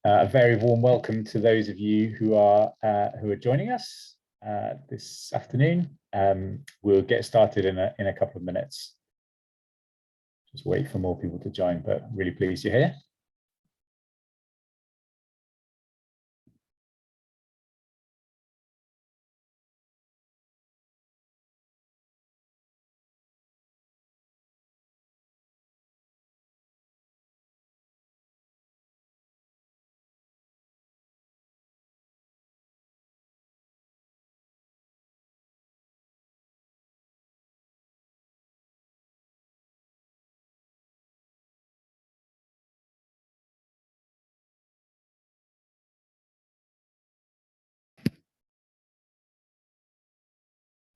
A very warm welcome to those of you who are joining us this afternoon. We'll get started in a couple of minutes. Just wait for more people to join, but really pleased you're here.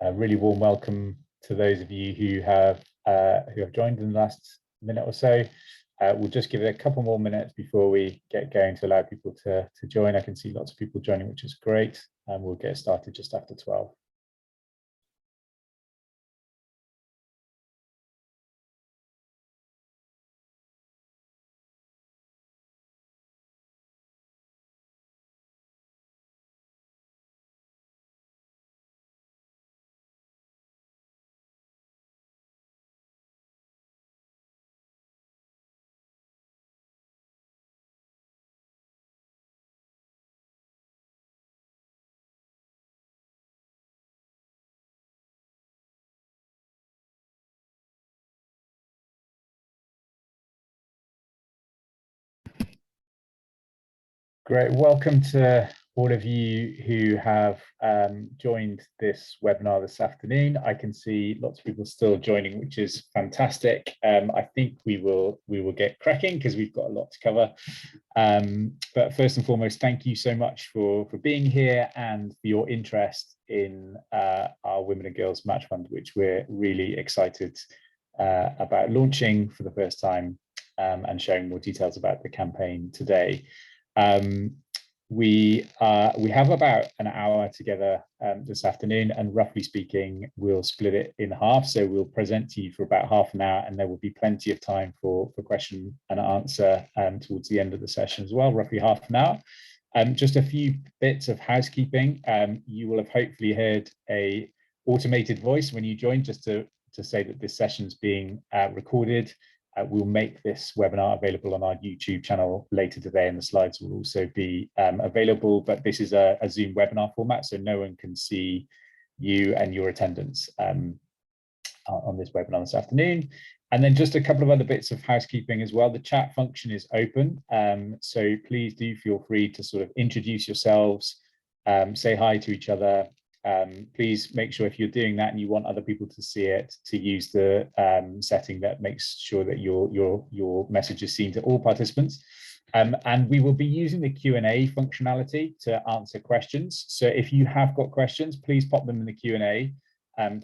A really warm welcome to those of you who have joined in the last minute or so. We'll just give it a couple more minutes before we get going to allow people to join. I can see lots of people joining, which is great, and we'll get started just after 12. Great, welcome to all of you who have joined this webinar this afternoon. I can see lots of people still joining, which is fantastic. I think we will get cracking because we've got a lot to cover. But first and foremost, thank you so much for being here and for your interest in our Women and Girls Match Fund, which we're really excited about launching for the first time and sharing more details about the campaign today. We have about an hour together this afternoon, and roughly speaking, we'll split it in half. So we'll present to you for about half an hour, and there will be plenty of time for question and answer towards the end of the session as well, roughly half an hour. Just a few bits of housekeeping. You will have hopefully heard a automated voice when you join, just to say that this session's being recorded. We'll make this webinar available on our YouTube channel later today, and the slides will also be available, but this is a Zoom webinar format, so no one can see you and your attendance on this webinar this afternoon. And then just a couple of other bits of housekeeping as well. The chat function is open, so please do feel free to sort of introduce yourselves, say hi to each other. Please make sure if you're doing that and you want other people to see it, to use the setting that makes sure that your message is seen to all participants. And we will be using the Q&A functionality to answer questions. So if you have got questions, please pop them in the Q&A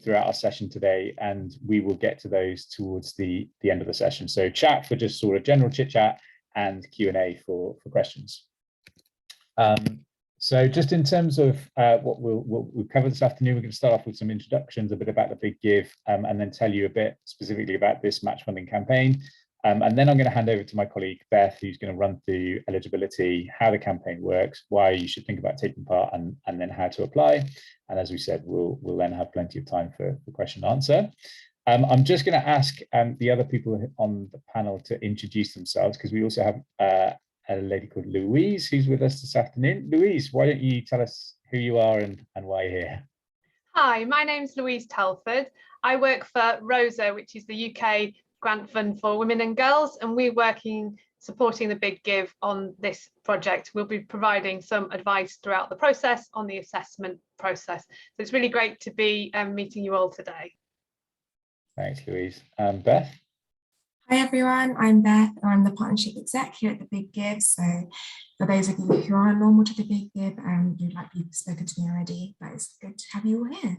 throughout our session today, and we will get to those towards the end of the session. So chat for just sort of general chit chat, and Q&A for questions. So just in terms of what we'll cover this afternoon, we're going to start off with some introductions, a bit about the Big Give, and then tell you a bit specifically about this match funding campaign. And then I'm going to hand over to my colleague Beth, who's going to run through eligibility, how the campaign works, why you should think about taking part, and then how to apply. And as we said, we'll then have plenty of time for question and answer. I'm just going to ask the other people on the panel to introduce themselves, because we also have a lady called Louise who's with us this afternoon. Louise, why don't you tell us who you are and why you're here? Hi, my name's Louise Telford. I work for ROSA, which is the UK grant fund for women and girls, and we're supporting the Big Give on this project. We'll be providing some advice throughout the process on the assessment process. So it's really great to be meeting you all today. Thanks, Louise. Beth? Hi everyone, I'm Beth, and I'm the partnership exec here at the Big Give. So for those of you who are normal to the Big Give and you'd like you've spoken to me already, but it's good to have you all here.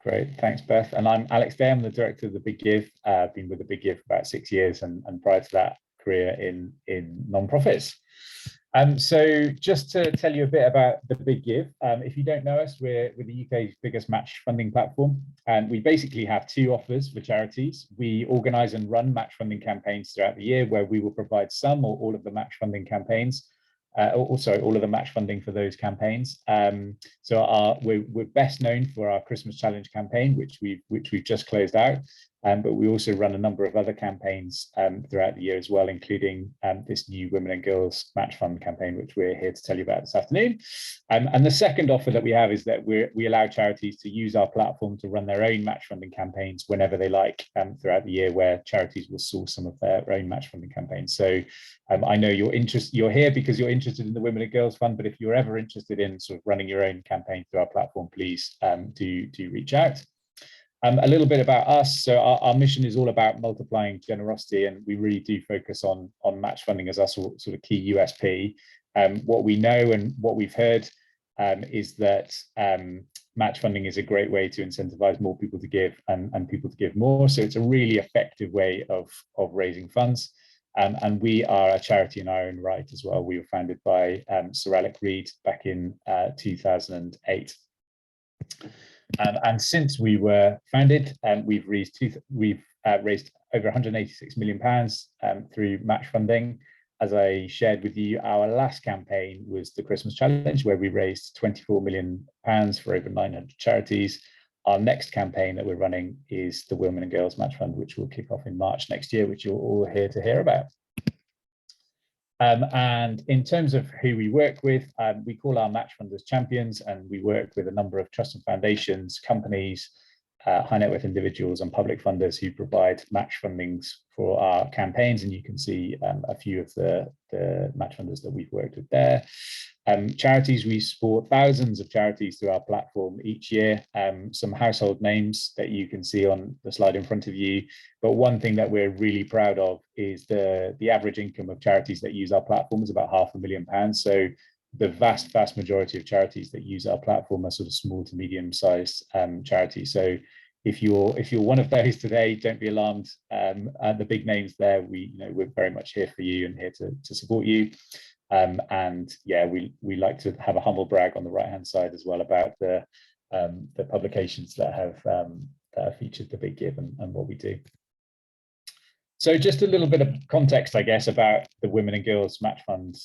Great, thanks Beth. And I'm Alex Day, I'm the director of the Big Give. I've been with the Big Give for about 6 years, and prior to that, career in non-profits. So just to tell you a bit about the Big Give, if you don't know us, we're the UK's biggest match funding platform, and we basically have 2 offers for charities. We organise and run match funding campaigns throughout the year, where we will provide some or all of the match funding campaigns also all of the match funding for those campaigns. So we're best known for our Christmas Challenge campaign, which we've just closed out. But we also run a number of other campaigns throughout the year as well, including this new Women and Girls Match Fund campaign, which we're here to tell you about this afternoon. And the second offer that we have is that we allow charities to use our platform to run their own match funding campaigns whenever they like throughout the year, where charities will source some of their own match funding campaigns. So I know you're here because you're interested in the Women and Girls Fund, but if you're ever interested in sort of running your own campaign through our platform, please do reach out. A little bit about us. So our mission is all about multiplying generosity, and we really do focus on match funding as our sort of key USP. What we know and what we've heard is that match funding is a great way to incentivize more people to give and people to give more. So it's a really effective way of raising funds. And we are a charity in our own right as well. We were founded by Sir Alec Reid back in 2008. And since we were founded, we've raised over £186 million through match funding. As I shared with you, our last campaign was the Christmas Challenge, where we raised £24 million for over 900 charities. Our next campaign that we're running is the Women and Girls Match Fund, which will kick off in March next year, which you're all here to hear about. And in terms of who we work with, we call our match funders champions, and we work with a number of trust and foundations, companies, high net worth individuals and public funders who provide match fundings for our campaigns. And you can see a few of the match funders that we've worked with there. Charities, we support thousands of charities through our platform each year. Some household names that you can see on the slide in front of you. But one thing that we're really proud of is the average income of charities that use our platform is about £500,000. So the vast majority of charities that use our platform are sort of small to medium sized charities. So if you're one of those today, don't be alarmed. The big names there, we're very much here for you and here to support you. And yeah, we like to have a humble brag on the right hand side as well about the publications that have featured the Big Give and what we do. So just a little bit of context, I guess, about the Women and Girls Match Fund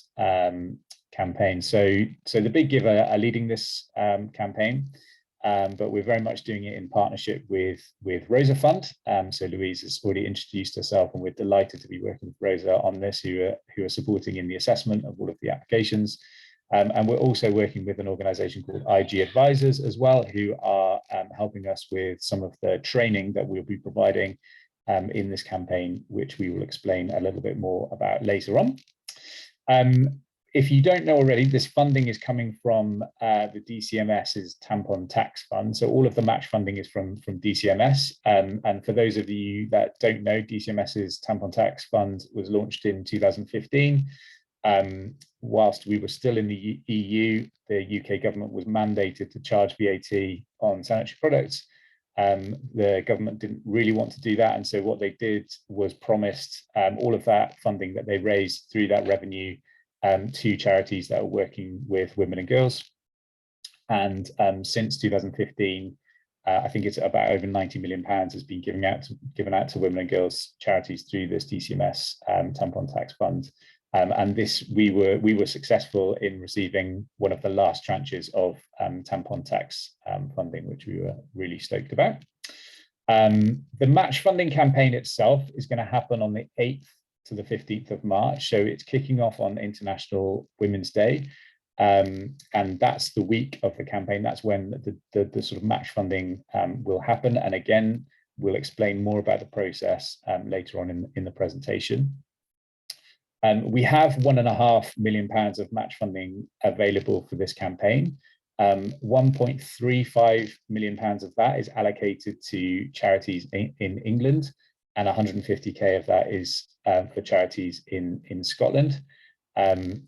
campaign. So the Big Give are leading this campaign, but we're very much doing it in partnership with Rosa Fund. So Louise has already introduced herself, and we're delighted to be working with Rosa on this, who are supporting in the assessment of all of the applications. And we're also working with an organisation called IG Advisors as well, who are helping us with some of the training that we'll be providing in this campaign, which we will explain a little bit more about later on. If you don't know already, this funding is coming from the DCMS's tampon tax fund. So all of the match funding is from DCMS. And for those of you that don't know, DCMS's tampon tax fund was launched in 2015. Whilst we were still in the EU, the UK government was mandated to charge VAT on sanitary products. The government didn't really want to do that. And so what they did was promised all of that funding that they raised through that revenue to charities that are working with women and girls. And since 2015, I think it's about over £90 million has been given out to women and girls charities through this DCMS tampon tax fund. And this we were successful in receiving one of the last tranches of tampon tax funding, which we were really stoked about. The match funding campaign itself is going to happen on the 8th to the 15th of March. So it's kicking off on International Women's Day. And that's the week of the campaign. That's when the sort of match funding will happen. And again, we'll explain more about the process later on in the presentation. We have £1.5 million of match funding available for this campaign. £1.35 million of that is allocated to charities in England, and 150k of that is for charities in Scotland. Again,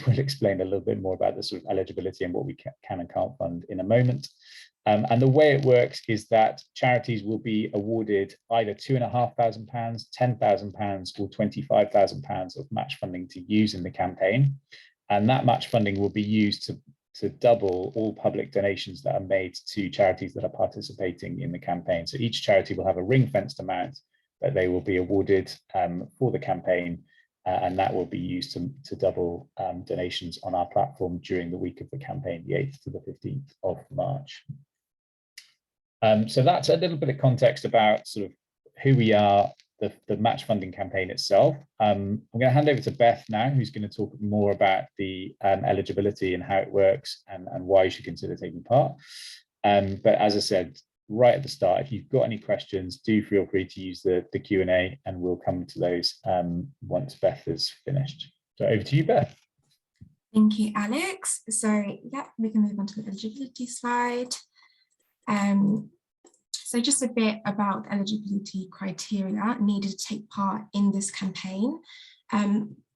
we'll explain a little bit more about the sort of eligibility and what we can and can't fund in a moment. And the way it works is that charities will be awarded either £2,500, £10,000 or £25,000 of match funding to use in the campaign. And that match funding will be used to double all public donations that are made to charities that are participating in the campaign. So each charity will have a ring-fenced amount that they will be awarded for the campaign. and that will be used to double donations on our platform during the week of the campaign, the 8th to the 15th of March. So that's a little bit of context about sort of who we are, the match funding campaign itself. I'm going to hand over to Beth now, who's going to talk more about the eligibility and how it works and why you should consider taking part. But as I said right at the start, if you've got any questions, do feel free to use the Q&A, and we'll come to those once Beth is finished. So over to you, Beth. Thank you, Alex. So yeah, we can move on to the eligibility slide. So just a bit about eligibility criteria needed to take part in this campaign.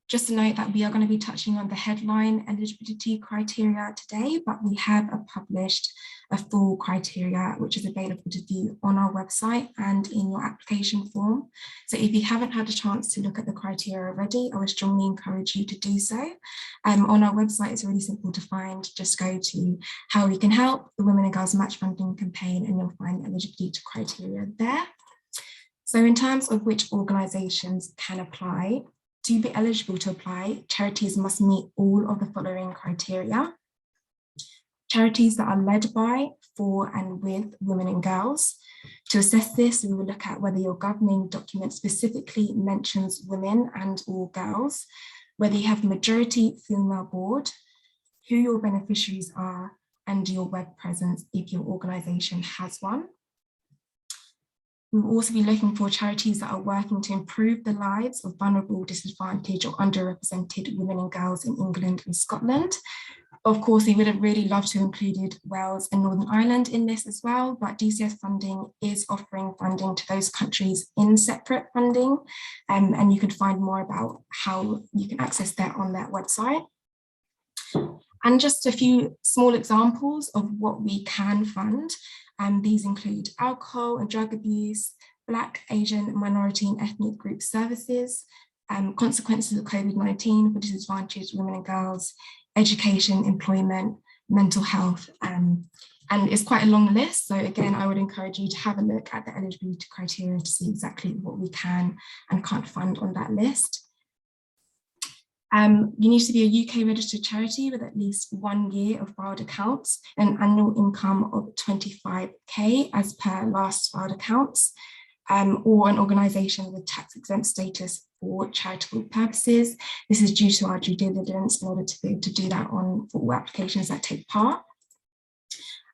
Just to note that we are going to be touching on the headline eligibility criteria today, but we have published a full criteria which is available to view on our website and in your application form. So if you haven't had a chance to look at the criteria already, I would strongly encourage you to do so. On our website, it's really simple to find. Just go to How We Can Help, the Women and Girls Match Funding Campaign, and you'll find the eligibility criteria there. So in terms of which organisations can apply, to be eligible to apply, charities must meet all of the following criteria. Charities that are led by, for and with women and girls. To assess this, we will look at whether your governing document specifically mentions women and or girls, whether you have a majority female board, who your beneficiaries are, and your web presence if your organisation has one. We will also be looking for charities that are working to improve the lives of vulnerable, disadvantaged or underrepresented women and girls in England and Scotland. Of course, we would have really loved to have included Wales and Northern Ireland in this as well, but DCS funding is offering funding to those countries in separate funding, and you can find more about how you can access that on their website. And just a few small examples of what we can fund. These include alcohol and drug abuse, Black, Asian, minority and ethnic group services, consequences of COVID-19 for disadvantaged women and girls, education, employment, mental health, and it's quite a long list. So again, I would encourage you to have a look at the eligibility criteria to see exactly what we can and can't fund on that list. You need to be a UK registered charity with at least 1 year of filed accounts and an annual income of 25k as per last filed accounts, or an organisation with tax exempt status for charitable purposes. This is due to our due diligence in order to be able to do that for all applications that take part.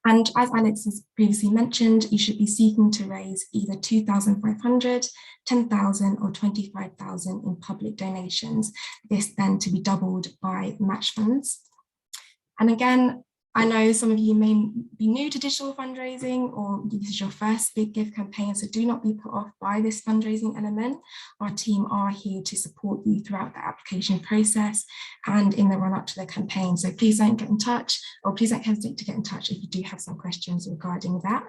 And as Alex has previously mentioned, you should be seeking to raise either 2,500, 10,000 or 25,000 in public donations, this then to be doubled by match funds. And again, I know some of you may be new to digital fundraising or this is your first Big Give campaign, so do not be put off by this fundraising element. Our team are here to support you throughout the application process and in the run up to the campaign. So please don't get in touch, or please don't hesitate to get in touch if you do have some questions regarding that.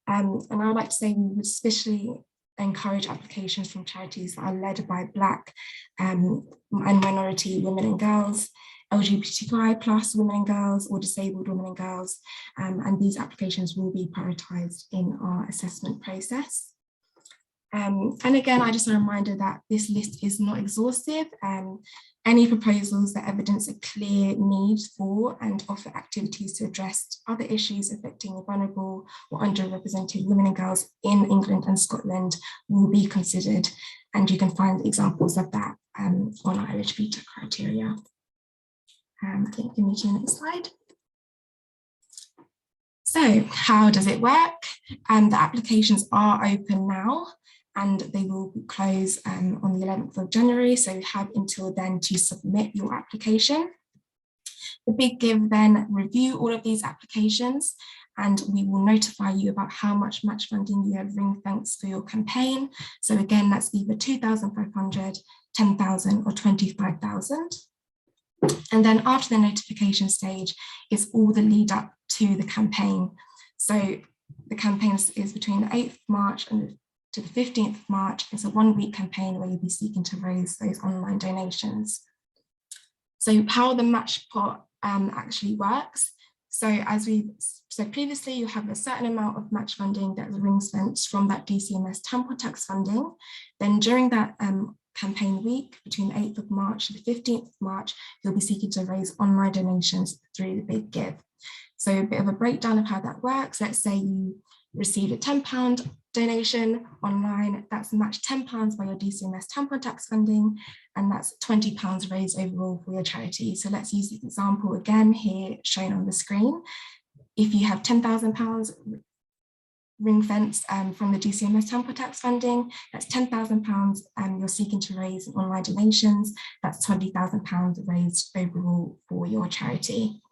And I would like to say we would especially encourage applications from charities that are led by Black and minority women and girls, LGBTQI plus women and girls, or disabled women and girls, and these applications will be prioritised in our assessment process. And again, I just a reminder that this list is not exhaustive. Any proposals that evidence a clear need for and offer activities to address other issues affecting vulnerable or underrepresented women and girls in England and Scotland will be considered, and you can find examples of that on our eligibility criteria. I think we can move to the next slide. So how does it work? The applications are open now and they will close on the 11th of January. So you have until then to submit your application. The Big Give then review all of these applications and we will notify you about how much match funding you have ring-fenced for your campaign. So again, that's either 2,500, 10,000 or 25,000. And then after the notification stage is all the lead up to the campaign. So the campaign is between the 8th of March and to the 15th of March. It's a 1-week campaign where you'll be seeking to raise those online donations. So how the match pot actually works. So as we said previously, you have a certain amount of match funding that is ring-fenced from that DCMS tamper tax funding. Then during that campaign week, between the 8th of March to the 15th of March, you'll be seeking to raise online donations through the Big Give. So a bit of a breakdown of how that works. Let's say you received a £10 donation online, that's matched £10 by your DCMS tampon tax funding, and that's £20 raised overall for your charity. So let's use the example again here shown on the screen. If you have £10,000 ring fence from the DCMS tampon tax funding, that's £10,000 you're seeking to raise in online donations, that's £20,000 raised overall for your charity.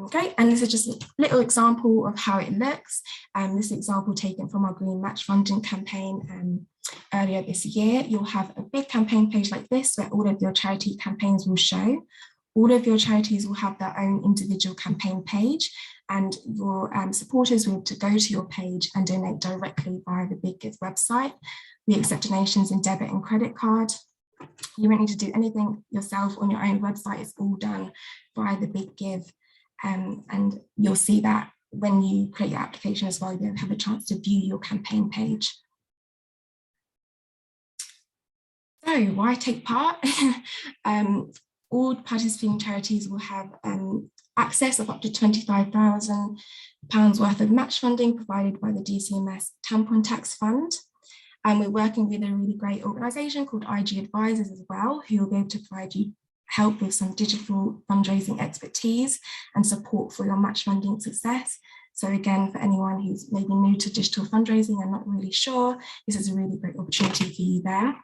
Great, and this is just a little example of how it looks. This example taken from our Green Match Funding campaign earlier this year. You'll have a big campaign page like this where all of your charity campaigns will show. All of your charities will have their own individual campaign page, and your supporters will to go to your page and donate directly via the Big Give website. We accept donations in debit and credit card. You won't need to do anything yourself on your own website. It's all done via the Big Give. And you'll see that when you create your application as well, you'll have a chance to view your campaign page. So why take part? All participating charities will have access of up to £25,000 worth of match funding provided by the DCMS Tampon Tax Fund. And we're working with a really great organisation called IG Advisors as well, who will be able to provide you help with some digital fundraising expertise and support for your match funding success. So again, for anyone who's maybe new to digital fundraising and not really sure, this is a really great opportunity for you there.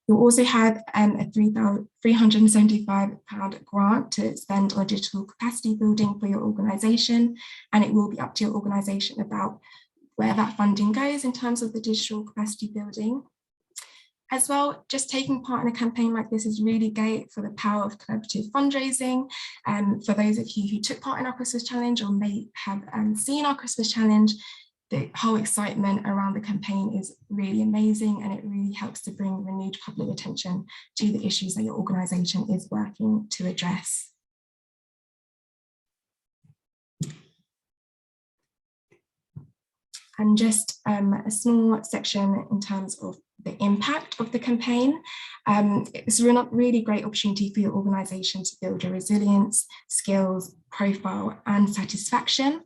You'll also have a £375 grant to spend on digital capacity building for your organisation, and it will be up to your organisation about where that funding goes in terms of the digital capacity building. As well, just taking part in a campaign like this is really great for the power of collaborative fundraising. For those of you who took part in our Christmas challenge or may have seen our Christmas challenge, the whole excitement around the campaign is really amazing, and it really helps to bring renewed public attention to the issues that your organisation is working to address. And just a small section in terms of the impact of the campaign. It's a really great opportunity for your organisation to build your resilience, skills, profile and satisfaction.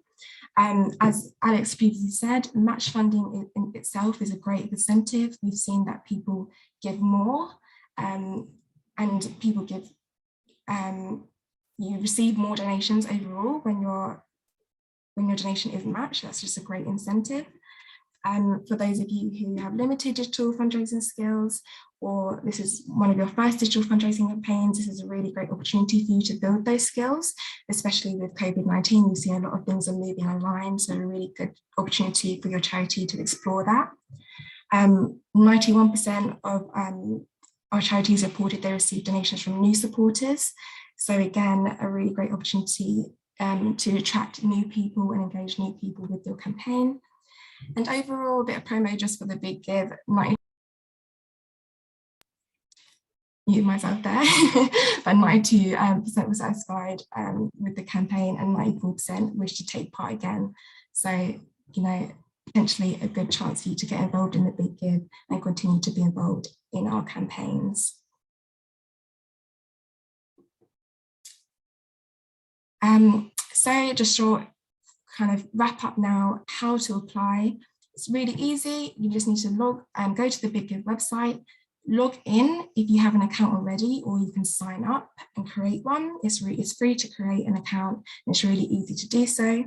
As Alex previously said, match funding in itself is a great incentive. We've seen that people give more and people give, you receive more donations overall when your donation is matched. That's just a great incentive. For those of you who have limited digital fundraising skills, or this is one of your first digital fundraising campaigns, this is a really great opportunity for you to build those skills, especially with COVID-19. We see a lot of things are moving online, so a really good opportunity for your charity to explore that. 91% of our charities reported they received donations from new supporters. So again, a really great opportunity to attract new people and engage new people with your campaign. And overall, a bit of promo just for the Big Give. Mute myself there, but 92% were satisfied with the campaign and 94% wish to take part again. So, you know, potentially a good chance for you to get involved in the Big Give and continue to be involved in our campaigns. So just short kind of wrap up now, how to apply. It's really easy. You just need to go to the Big Give website, log in if you have an account already, or you can sign up and create one. It's free to create an account, and it's really easy to do so.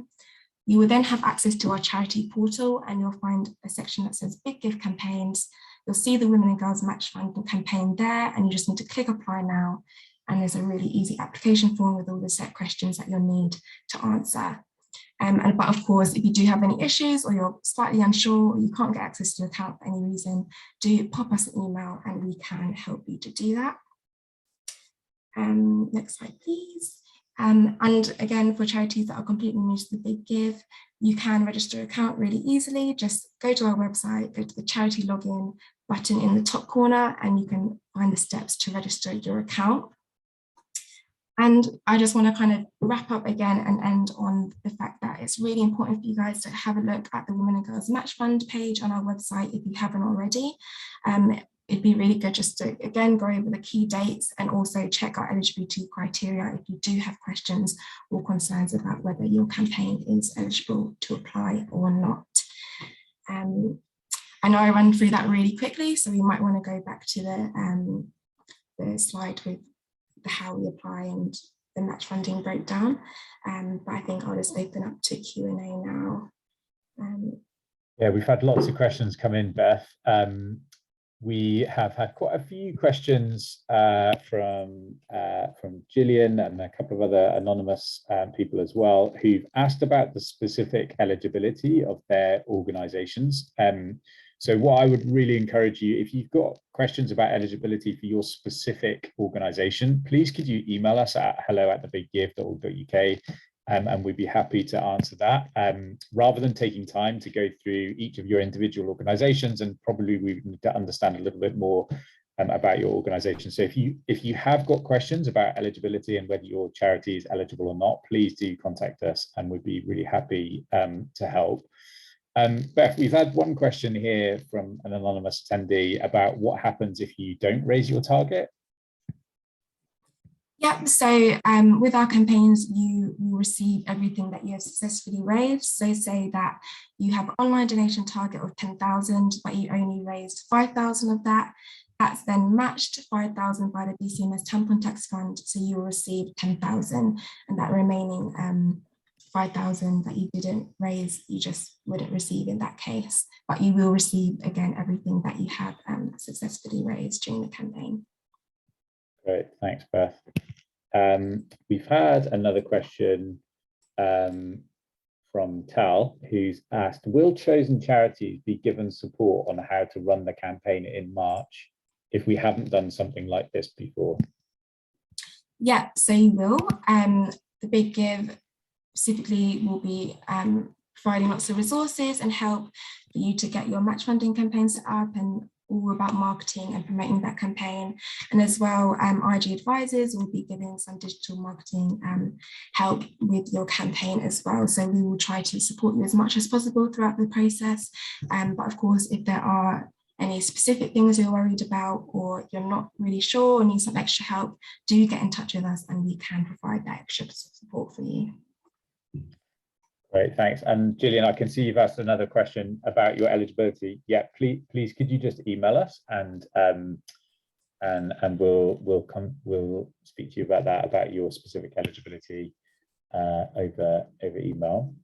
You will then have access to our charity portal, and you'll find a section that says Big Give campaigns. You'll see the Women and Girls Match Fund campaign there, and you just need to click apply now. And there's a really easy application form with all the set questions that you'll need to answer. But of course, if you do have any issues or you're slightly unsure or you can't get access to your account for any reason, do pop us an email and we can help you to do that. Next slide, please. And again, for charities that are completely new to the Big Give, you can register an account really easily. Just go to our website, go to the charity login button in the top corner, and you can find the steps to register your account. And I just want to kind of wrap up again and end on the fact that it's really important for you guys to have a look at the Women and Girls Match Fund page on our website if you haven't already. It'd be really good just to, again, go over the key dates and also check our eligibility criteria if you do have questions or concerns about whether your campaign is eligible to apply or not. I know I ran through that really quickly, so we might want to go back to the slide with the how we apply and the match funding breakdown. But I think I'll just open up to Q&A now. Yeah, we've had lots of questions come in, Beth. We have had quite a few questions from Gillian and a couple of other anonymous people as well, who've asked about the specific eligibility of their organisations. So what I would really encourage you, if you've got questions about eligibility for your specific organisation, please could you email us at hello@thebiggive.org.uk, and we'd be happy to answer that. Rather than taking time to go through each of your individual organisations, and probably we need to understand a little bit more about your organisation. So if you have got questions about eligibility and whether your charity is eligible or not, please do contact us, and we'd be really happy to help. Beth, we've had one question here from an anonymous attendee about what happens if you don't raise your target. Yep, so with our campaigns, you will receive everything that you have successfully raised. So say that you have an online donation target of 10,000, but you only raised 5,000 of that. That's then matched 5,000 by the BCMS Tampon Tax Fund. So you will receive 10,000, and that remaining 5,000 that you didn't raise, you just wouldn't receive in that case. But you will receive, again, everything that you have successfully raised during the campaign. Great, thanks, Beth. We've had another question from Tal, who's asked, will chosen charities be given support on how to run the campaign in March if we haven't done something like this before? Yeah, so you will. The Big Give specifically will be providing lots of resources and help for you to get your match funding campaign set up, and all about marketing and promoting that campaign. And as well, IG advisors will be giving some digital marketing help with your campaign as well. So we will try to support you as much as possible throughout the process. But of course, if there are any specific things you're worried about, or you're not really sure or need some extra help, do get in touch with us and we can provide that extra support for you. Great, thanks. And Gillian, I can see you've asked another question about your eligibility. Yeah, please could you just email us and we'll speak to you about that, about your specific eligibility over email.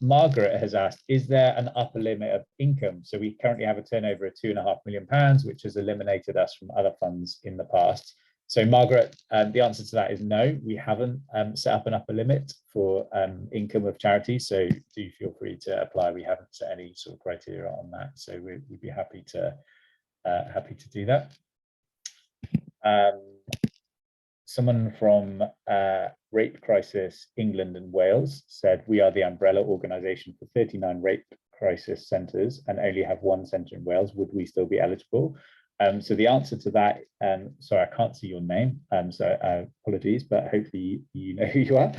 Margaret has asked, is there an upper limit of income? So we currently have a turnover of £2.5 million, which has eliminated us from other funds in the past. So Margaret, the answer to that is no, we haven't set up an upper limit for income of charities. So do feel free to apply. We haven't set any sort of criteria on that. So we'd be happy to do that. Someone from Rape Crisis England and Wales said, we are the umbrella organisation for 39 rape crisis centres and only have one centre in Wales. Would we still be eligible? So the answer to that, sorry, I can't see your name, so apologies, but hopefully you know who you are.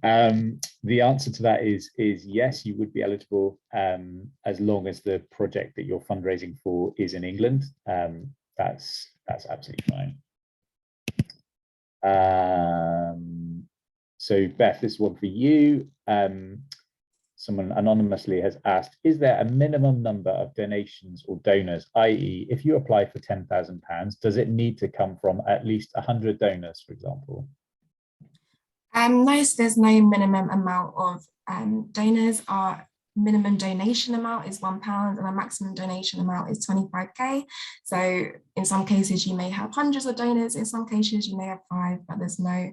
The answer to that is yes, you would be eligible as long as the project that you're fundraising for is in England. That's absolutely fine. So Beth, this one for you. Someone anonymously has asked, is there a minimum number of donations or donors, i.e. if you apply for £10,000, does it need to come from at least 100 donors, for example? No, so there's no minimum amount of donors. Our minimum donation amount is £1 and our maximum donation amount is 25k. So in some cases you may have hundreds of donors, in some cases you may have 5, but there's no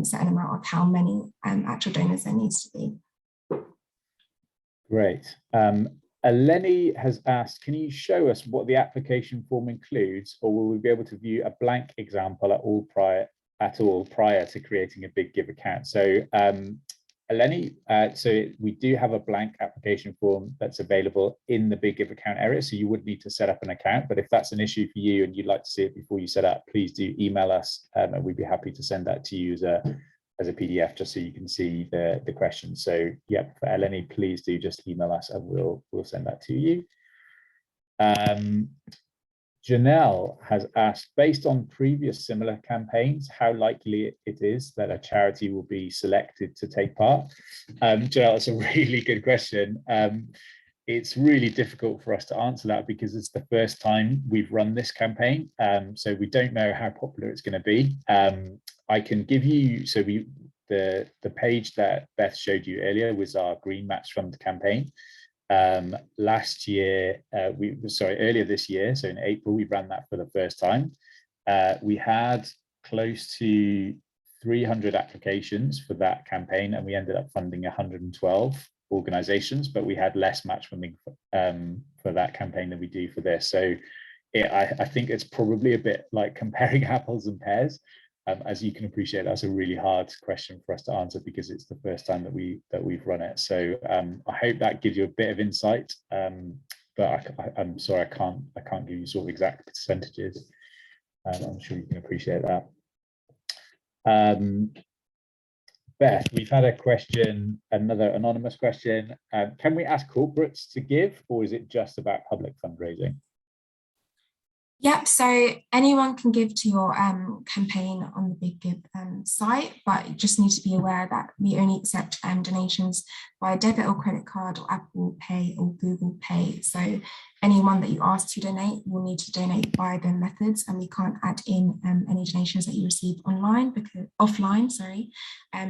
certain amount of how many actual donors there needs to be. Great. Eleni has asked, can you show us what the application form includes, or will we be able to view a blank example at all prior to creating a Big Give account? So Eleni, so we do have a blank application form that's available in the Big Give account area, so you would need to set up an account, but if that's an issue for you and you'd like to see it before you set up, please do email us, and we'd be happy to send that to you as a PDF, just so you can see the questions. So yeah, for Eleni, please do just email us and we'll send that to you. Janelle has asked, based on previous similar campaigns, how likely it is that a charity will be selected to take part? Janelle, that's a really good question. It's really difficult for us to answer that because it's the first time we've run this campaign. So we don't know how popular it's going to be. I can give you, so the page that Beth showed you earlier was our Green Match Fund campaign. Last year, earlier this year, so in April, we ran that for the first time. We had close to 300 applications for that campaign, and we ended up funding 112 organizations, but we had less match funding for that campaign than we do for this. So I think it's probably a bit like comparing apples and pears. As you can appreciate, that's a really hard question for us to answer because it's the first time that we've run it. So I hope that gives you a bit of insight, but I'm sorry, I can't give you sort of exact percentages. I'm sure you can appreciate that. Beth, we've had a question, another anonymous question. Can we ask corporates to give, or is it just about public fundraising? Yep, so anyone can give to your campaign on the Big Give site, but you just need to be aware that we only accept donations via debit or credit card or Apple Pay or Google Pay. So anyone that you ask to donate will need to donate via their methods, and we can't add in any donations that you receive offline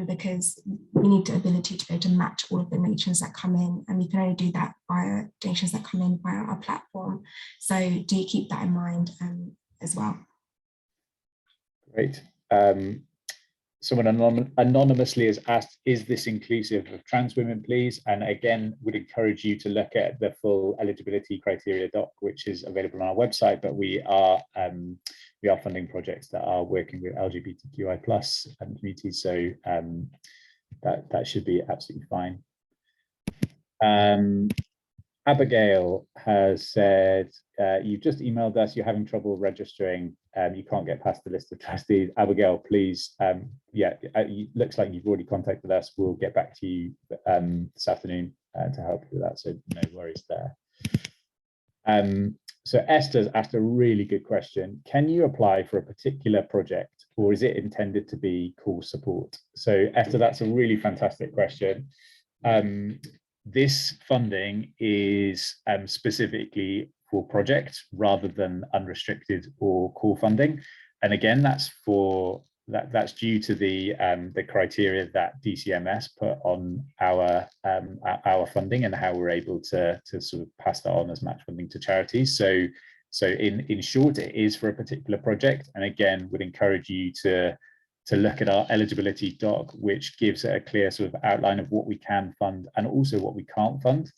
because we need the ability to be able to match all of the donations that come in, and we can only do that via donations that come in via our platform. So do keep that in mind as well. Great. Someone anonymously has asked, is this inclusive of trans women, please? And again, would encourage you to look at the full eligibility criteria doc, which is available on our website, but we are funding projects that are working with LGBTQI+ communities, so that should be absolutely fine. Abigail has said, you've just emailed us, you're having trouble registering, you can't get past the list of trustees. Abigail, please, it looks like you've already contacted us. We'll get back to you this afternoon to help you with that, so no worries there. So Esther's asked a really good question. Can you apply for a particular project, or is it intended to be cause support? So Esther, that's a really fantastic question. This funding is specifically for projects rather than unrestricted or core funding, and again, that's due to the criteria that DCMS put on our funding and how we're able to sort of pass that on as match funding to charities. So in short, it is for a particular project, and again, would encourage you to look at our eligibility doc, which gives a clear sort of outline of what we can fund and also what we can't fund.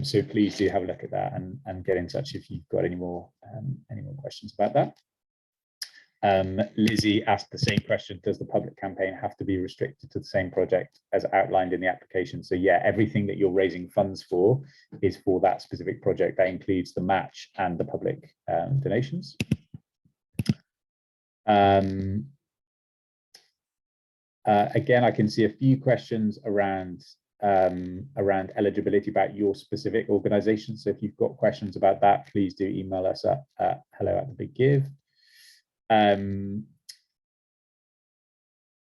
So please do have a look at that and get in touch if you've got any more questions about that. Lizzie asked the same question, does the public campaign have to be restricted to the same project as outlined in the application? So yeah, everything that you're raising funds for is for that specific project. That includes the match and the public donations. Again, I can see a few questions around eligibility about your specific organization. So if you've got questions about that, please do email us at hello@thebiggive.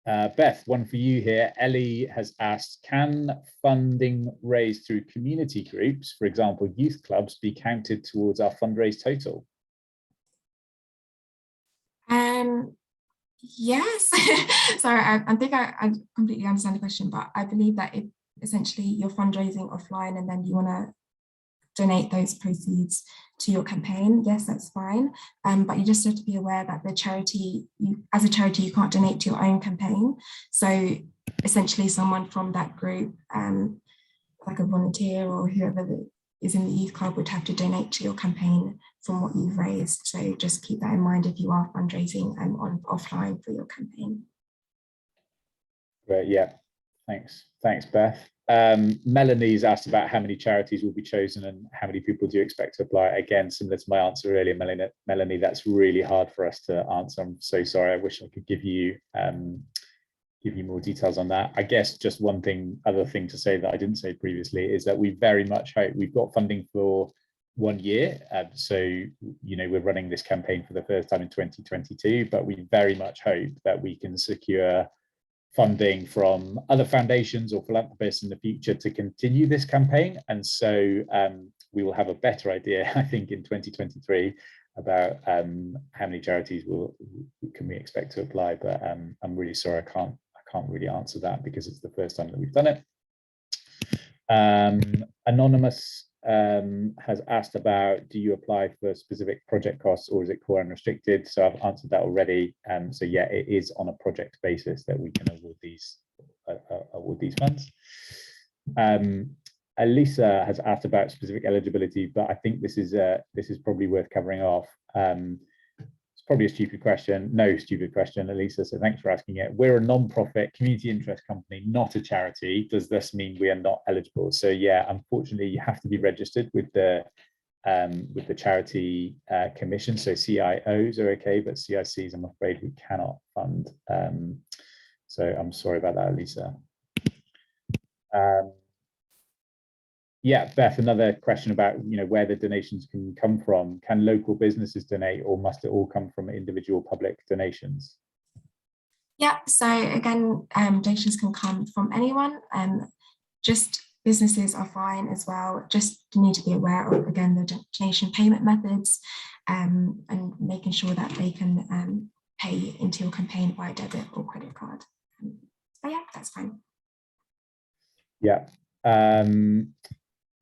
Beth, one for you here. Ellie has asked, can funding raised through community groups, for example, youth clubs, be counted towards our fundraise total? Yes, sorry, I think I completely understand the question, but I believe that if essentially you're fundraising offline and then you want to donate those proceeds to your campaign, yes, that's fine. But you just have to be aware that the charity, as a charity, you can't donate to your own campaign. So essentially someone from that group, like a volunteer or whoever is in the youth club, would have to donate to your campaign from what you've raised. So just keep that in mind if you are fundraising offline for your campaign. Right, yeah, Thanks, Beth. Melanie's asked about how many charities will be chosen and how many people do you expect to apply. Again, similar to my answer earlier, Melanie, that's really hard for us to answer. I'm so sorry. I wish I could give you more details on that. I guess just other thing to say that I didn't say previously is that we very much hope we've got funding for 1 year. So, we're running this campaign for the first time in 2022, but we very much hope that we can secure funding from other foundations or philanthropists in the future to continue this campaign. And so we will have a better idea, I think, in 2023 about how many charities can we expect to apply. But I'm really sorry, I can't really answer that because it's the first time that we've done it. Anonymous has asked about, do you apply for specific project costs or is it core unrestricted? So I've answered that already. So yeah, it is on a project basis that we can award these funds. Elisa has asked about specific eligibility, but I think this is probably worth covering off. It's probably a stupid question. No stupid question, Elisa, so thanks for asking it. We're a non-profit community interest company, not a charity. Does this mean we are not eligible? So yeah, unfortunately, you have to be registered with the charity commission. So CIOs are okay, but CICs, I'm afraid we cannot fund. So I'm sorry about that, Elisa. Yeah, Beth, another question about where the donations can come from. Can local businesses donate, or must it all come from individual public donations? Yeah, so again, donations can come from anyone. Just businesses are fine as well. Just need to be aware of, again, the donation payment methods and making sure that they can pay into your campaign by debit or credit card. But yeah, that's fine. Yeah.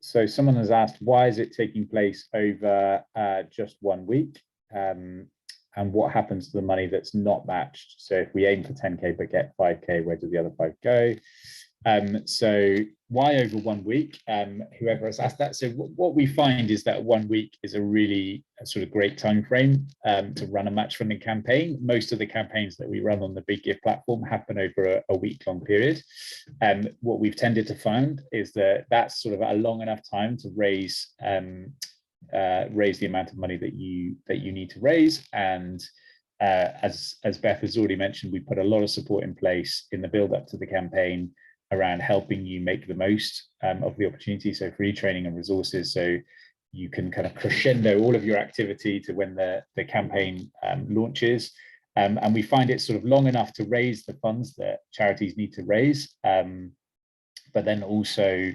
So someone has asked, why is it taking place over just 1 week? And what happens to the money that's not matched? So if we aim for 10K but get 5K, where do the other 5 go? So why over 1 week? Whoever has asked that. So what we find is that 1 week is a really sort of great time frame to run a match funding campaign. Most of the campaigns that we run on the Big Give platform happen over a week-long period. And what we've tended to find is that that's sort of a long enough time to raise the amount of money that you need to raise. And as Beth has already mentioned, we put a lot of support in place in the build up to the campaign around helping you make the most of the opportunity. So free training and resources, so you can kind of crescendo all of your activity to when the campaign launches. And we find it sort of long enough to raise the funds that charities need to raise, but then also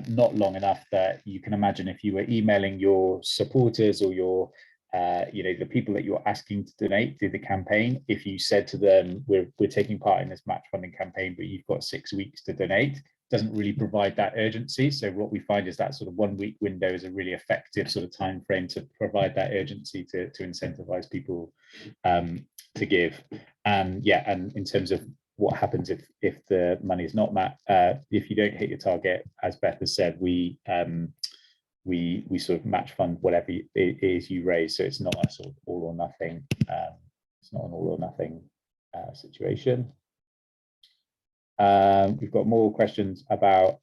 not long enough that you can imagine if you were emailing your supporters or your the people that you're asking to donate through the campaign, if you said to them, we're taking part in this match funding campaign, but you've got 6 weeks to donate, doesn't really provide that urgency. So what we find is that sort of 1 week window is a really effective sort of time frame to provide that urgency to incentivize people to give. And yeah, and in terms of what happens if the money is not met, if you don't hit your target, as Beth has said, we sort of match fund whatever it is you raise. So it's not a sort of all or nothing. It's not an all or nothing situation. We've got more questions about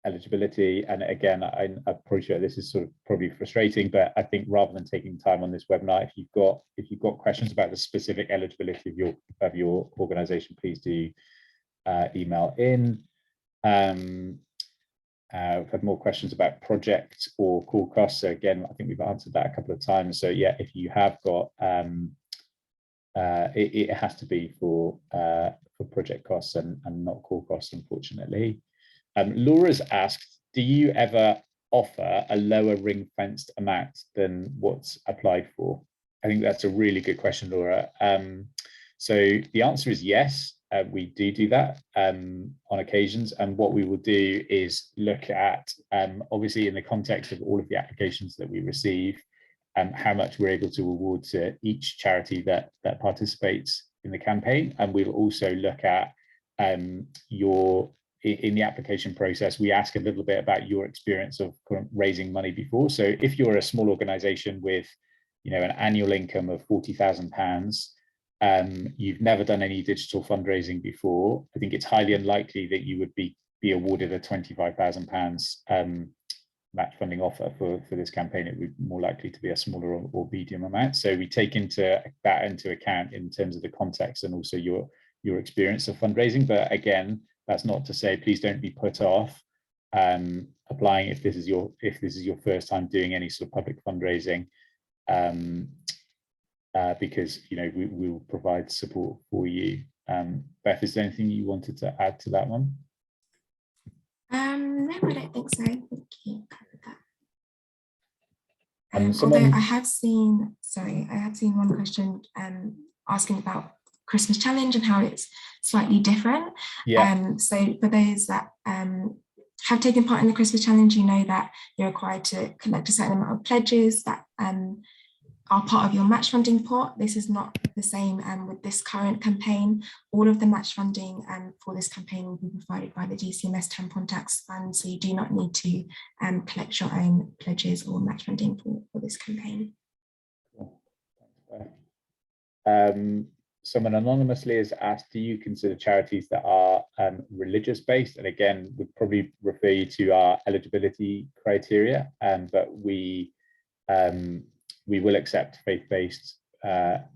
eligibility, and again, I appreciate this is sort of probably frustrating, but I think rather than taking time on this webinar, if you've got questions about the specific eligibility of your organization, please do email in. We've had more questions about project or core costs. So again, I think we've answered that a couple of times. So yeah, if you have got, it has to be for project costs and not core costs, unfortunately. Laura's asked, do you ever offer a lower ring-fenced amount than what's applied for? I think that's a really good question, Laura. So the answer is yes. We do that on occasions, and what we will do is look at, obviously in the context of all of the applications that we receive, how much we're able to award to each charity that participates in the campaign. And we'll also look at in the application process, we ask a little bit about your experience of raising money before. So if you're a small organization with an annual income of £40,000, you've never done any digital fundraising before, I think it's highly unlikely that you would be awarded a £25,000 match funding offer for this campaign. It would be more likely to be a smaller or medium amount. So we take that into account in terms of the context and also your experience of fundraising. But again, that's not to say please don't be put off applying if this is your first time doing any sort of public fundraising, because we will provide support for you. Beth, is there anything you wanted to add to that one? No, I don't think so. Thank you. Someone... Although I have seen one question asking about Christmas challenge and how it's slightly different. Yeah. So for those that have taken part in the Christmas challenge, you know that you're required to collect a certain amount of pledges that are part of your match funding pot. This is not the same with this current campaign. All of the match funding for this campaign will be provided by the DCMS tampon tax fund, so you do not need to collect your own pledges or match funding for this campaign. Cool. Someone anonymously has asked, do you consider charities that are religious based? And again, would probably refer you to our eligibility criteria, but we will accept faith-based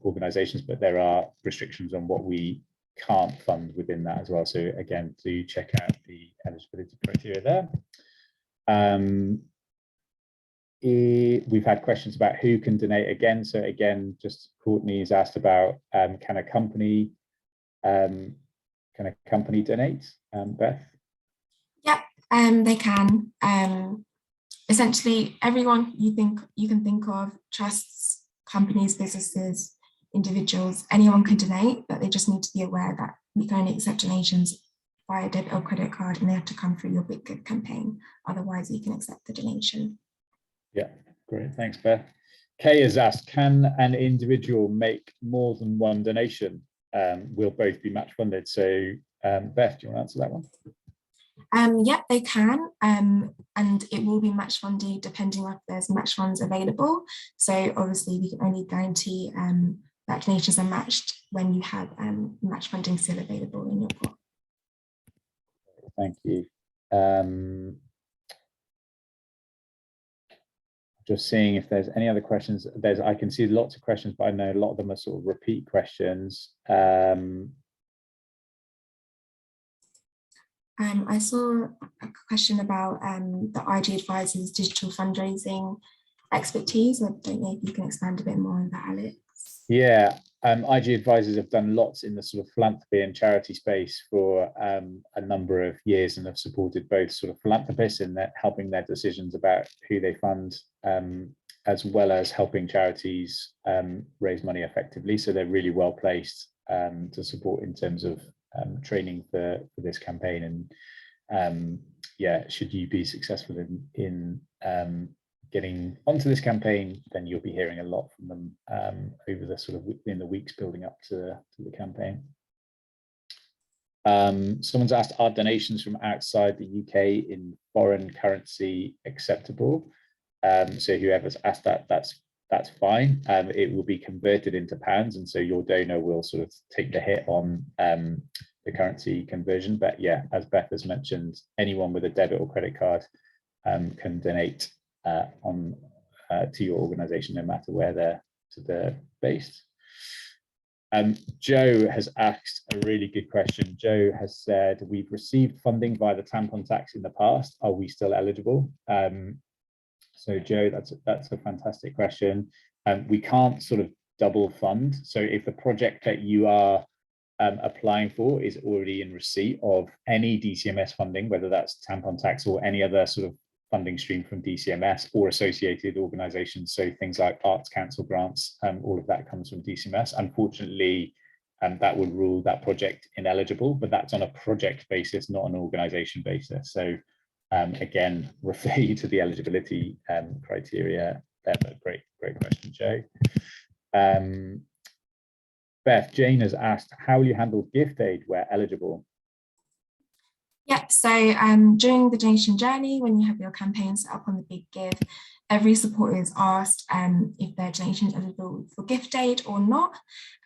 organisations, but there are restrictions on what we can't fund within that as well. So again, do check out the eligibility criteria there. We've had questions about who can donate again. So again, just Courtney's asked about can a company donate? Beth? Yep, they can. Essentially, everyone you can think of, trusts, companies, businesses, individuals, anyone can donate, but they just need to be aware that we can only accept donations via debit or credit card, and they have to come through your Big Give campaign. Otherwise, you can accept the donation. Yeah, great. Thanks, Beth. Kay has asked, can an individual make more than one donation? Will both be match funded? So, Beth, do you want to answer that one? Yeah, they can, and it will be match funded depending on if there's match funds available. So obviously we can only guarantee that donations are matched when you have match funding still available in your pot. Thank you. Just seeing if there's any other questions. I can see lots of questions, but I know a lot of them are sort of repeat questions. I saw a question about the IG Advisors digital fundraising expertise. I don't know if you can expand a bit more on that, Alex. Yeah, IG Advisors have done lots in the sort of philanthropy and charity space for a number of years, and have supported both sort of philanthropists in helping their decisions about who they fund, as well as helping charities raise money effectively. So they're really well placed to support in terms of training for this campaign. And yeah, should you be successful in getting onto this campaign, then you'll be hearing a lot from them over the sort of in the weeks building up to the campaign. Someone's asked, are donations from outside the UK in foreign currency acceptable? So whoever's asked that, that's fine. It will be converted into pounds, and so your donor will sort of take the hit on the currency conversion. But yeah, as Beth has mentioned, anyone with a debit or credit card can donate to your organisation, no matter where they're based. Joe has asked a really good question. Joe has said, we've received funding via the tampon tax in the past. Are we still eligible? So Joe, that's a fantastic question. We can't sort of double fund. So if the project that you are applying for is already in receipt of any DCMS funding, whether that's tampon tax or any other sort of funding stream from DCMS or associated organisations, so things like Arts Council grants, all of that comes from DCMS. Unfortunately, that would rule that project ineligible, but that's on a project basis, not an organisation basis. So again, refer you to the eligibility criteria there. But great question, Joe. Beth, Jane has asked, how will you handle gift aid where eligible? Yeah, so during the donation journey, when you have your campaign set up on the Big Give, every supporter is asked if their donation is eligible for gift aid or not,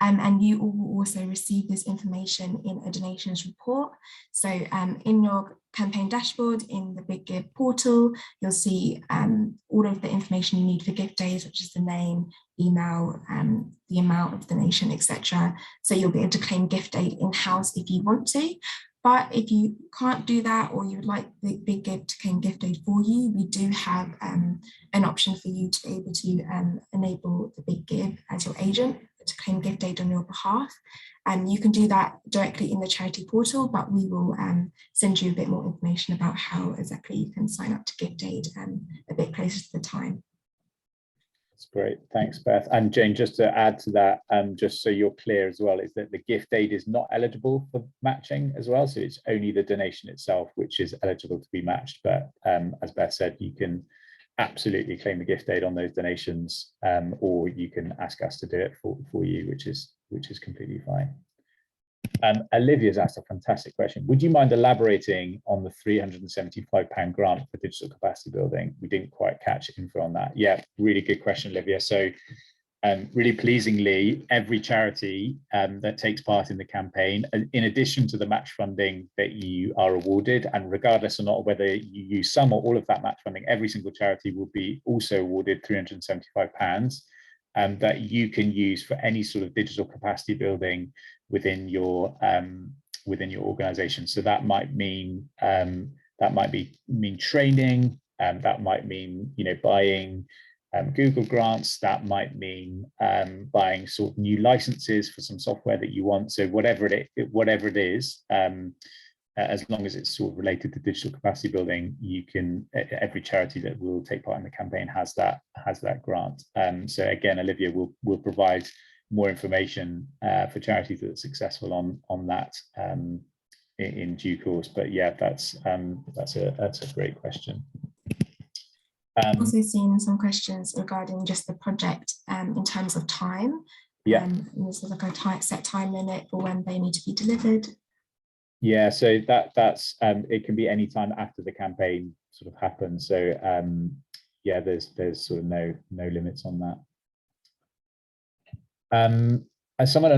and you will also receive this information in a donations report. So in your campaign dashboard in the Big Give portal, you'll see all of the information you need for gift aid, such as the name, email, the amount of donation, etc. So you'll be able to claim gift aid in-house if you want to. But if you can't do that, or you would like the Big Give to claim gift aid for you, we do have an option for you to be able to enable the Big Give as your agent to claim gift aid on your behalf. And you can do that directly in the charity portal, but we will send you a bit more information about how exactly you can sign up to gift aid a bit closer to the time. That's great. Thanks, Beth. And Jane, just to add to that, just so you're clear as well, is that the gift aid is not eligible for matching as well. So it's only the donation itself which is eligible to be matched. But as Beth said, you can absolutely claim the gift aid on those donations, or you can ask us to do it for you, which is completely fine. Olivia's asked a fantastic question. Would you mind elaborating on the £375 grant for digital capacity building? We didn't quite catch info on that. Yeah, really good question, Olivia. So really pleasingly, every charity that takes part in the campaign, in addition to the match funding that you are awarded, and regardless or not whether you use some or all of that match funding, every single charity will be also awarded £375 that you can use for any sort of digital capacity building within your organization. So that might mean training, that might mean buying Google grants, that might mean buying sort of new licenses for some software that you want. So whatever it is, as long as it's sort of related to digital capacity building, you can. Every charity that will take part in the campaign has that grant. So again, Olivia will provide more information for charities that are successful on that in due course. But yeah, that's a great question. I've also seen some questions regarding just the project in terms of time. Yeah. And there's like a set time limit for when they need to be delivered. Yeah, so that's it can be any time after the campaign sort of happens. So yeah, there's sort of no limits on that. As someone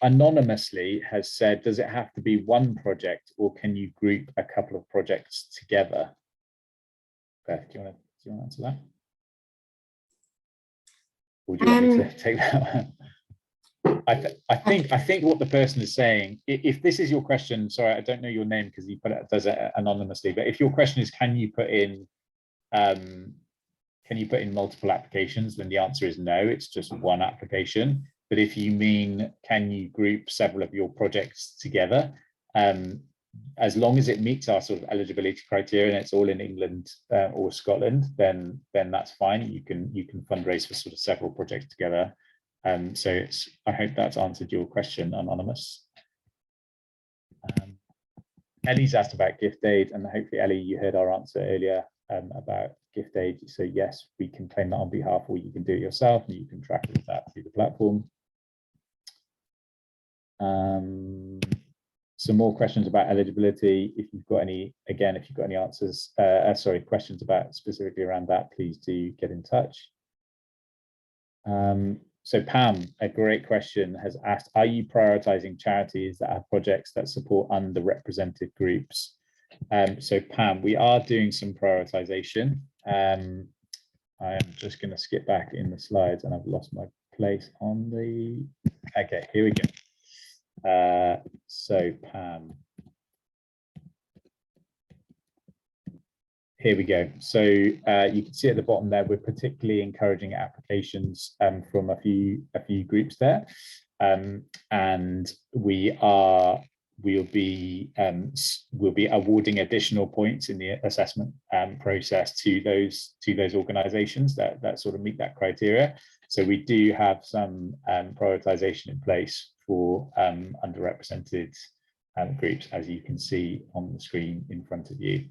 anonymously has said, does it have to be one project, or can you group a couple of projects together? Beth, do you want to answer that? Or do you want me to take that one? I think what the person is saying, if this is your question, sorry, I don't know your name because you does it anonymously, but if your question is can you put in multiple applications, then the answer is no, it's just one application. But if you mean can you group several of your projects together, as long as it meets our sort of eligibility criteria and it's all in England or Scotland, then that's fine. You can fundraise for sort of several projects together. So I hope that's answered your question, Anonymous. Ellie's asked about gift aid, and hopefully, Ellie, you heard our answer earlier about gift aid. So yes, we can claim that on behalf, or you can do it yourself, and you can track that through the platform. Some more questions about eligibility. If you've got any, again, if you've got any answers, questions about specifically around that, please do get in touch. So Pam, a great question, has asked, are you prioritizing charities that have projects that support underrepresented groups? So Pam, we are doing some prioritization. I'm just going to skip back in the slides, and I've lost my place on the, okay, here we go. So Pam, here we go. So you can see at the bottom there, we're particularly encouraging applications from a few groups there, and we'll be awarding additional points in the assessment process to those organisations that sort of meet that criteria. So we do have some prioritisation in place for underrepresented groups, as you can see on the screen in front of you.